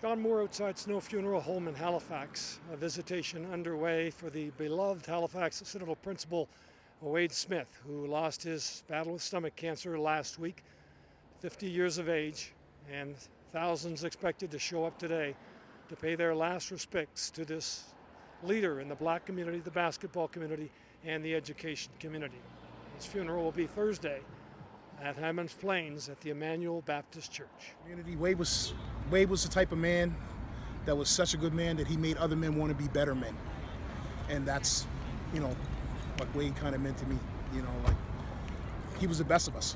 John Moore Outside Snow Funeral Home in Halifax. A visitation underway for the beloved Halifax Citadel principal, Wade Smith, who lost his battle with stomach cancer last week, 50 years of age, and thousands expected to show up today to pay their last respects to this leader in the black community, the basketball community, and the education community. His funeral will be Thursday at Hammonds Plains at the Emmanuel Baptist Church. Wade was the type of man that was such a good man that he made other men want to be better men. And that's, what Wade kind of meant to me, like he was the best of us.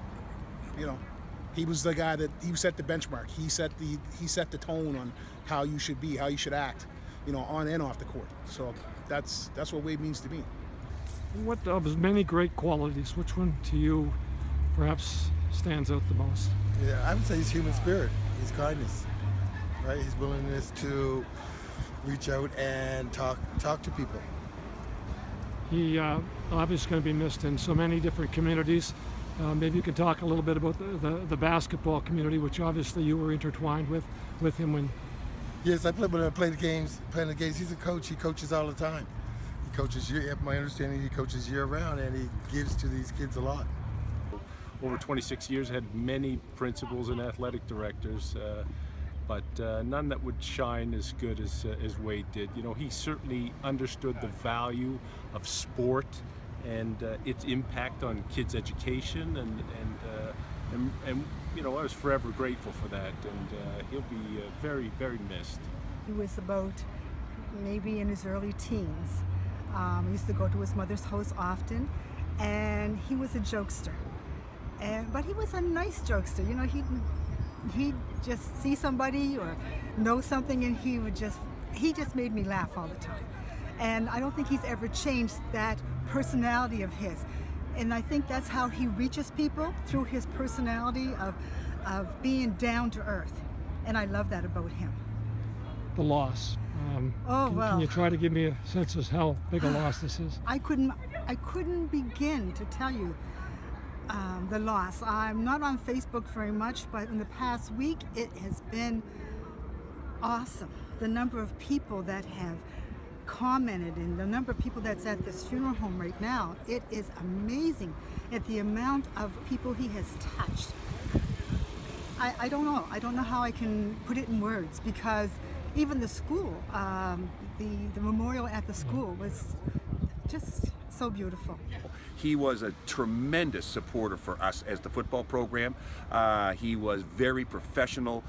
He was the guy that he set the benchmark. He set the tone on how you should be, how you should act, on and off the court. So that's what Wade means to me. What of his many great qualities, which one to you perhaps stands out the most? Yeah, I would say his human spirit, his kindness, right? His willingness to reach out and talk to people. He obviously going to be missed in so many different communities. Maybe you can talk a little bit about the basketball community, which obviously you were intertwined with him when. Yes, when I play the games. Playing the games, he's a coach. He coaches all the time. He coaches my understanding, he coaches year round, and he gives to these kids a lot. Over 26 years, had many principals and athletic directors, but none that would shine as good as Wade did. He certainly understood the value of sport and its impact on kids' education, and I was forever grateful for that, and he'll be very, very missed. He was about maybe in his early teens. I used to go to his mother's house often, and he was a jokester. But he was a nice jokester. He'd just see somebody or know something, and he just made me laugh all the time. And I don't think he's ever changed that personality of his. And I think that's how he reaches people, through his personality of being down to earth. And I love that about him. The loss. Can you try to give me a sense of how big a loss this is? I couldn't begin to tell you the loss. I'm not on Facebook very much, but in the past week it has been awesome. The number of people that have commented and the number of people that's at this funeral home right now, it is amazing at the amount of people he has touched. I don't know how I can put it in words, because even the school, the memorial at the school was just so beautiful. He was a tremendous supporter for us as the football program. He was very professional.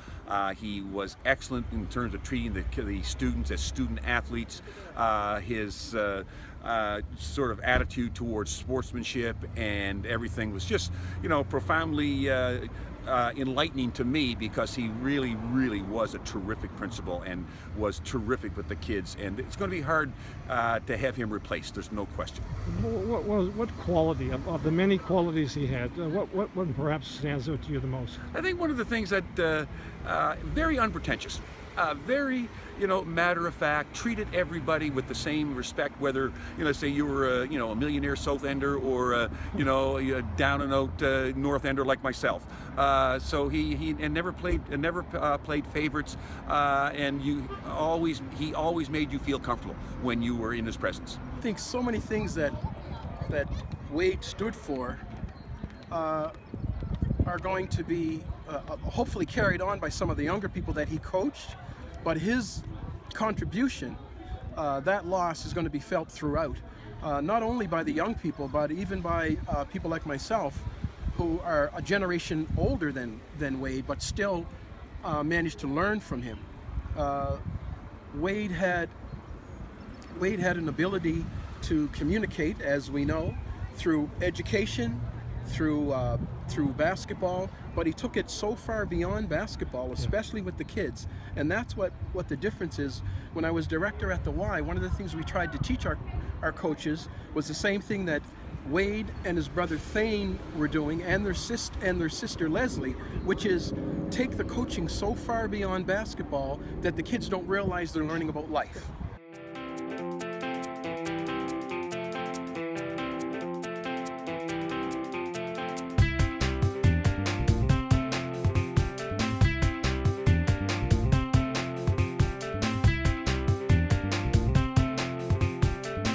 He was excellent in terms of treating the students as student athletes. His sort of attitude towards sportsmanship and everything was just, profoundly enlightening to me, because he really, really was a terrific principal and was terrific with the kids. And it's going to be hard to have him replaced. There's no question. What quality of the many qualities he had? What one perhaps stands out to you the most? I think one of the things that very unpretentious. Very, matter of fact, treated everybody with the same respect, whether, say you were a millionaire South Ender or, a down and out North Ender like myself. So he never played favorites, and he always made you feel comfortable when you were in his presence. I think so many things that Wade stood for are going to be hopefully carried on by some of the younger people that he coached, but his contribution, that loss is going to be felt throughout, not only by the young people, but even by people like myself, who are a generation older than Wade, but still managed to learn from him. Wade had an ability to communicate, as we know, through education, through basketball, but he took it so far beyond basketball, especially with the kids. And that's what the difference is. When I was director at the Y, one of the things we tried to teach our coaches was the same thing that Wade and his brother Thane were doing, and their sister Leslie, which is take the coaching so far beyond basketball that the kids don't realize they're learning about life.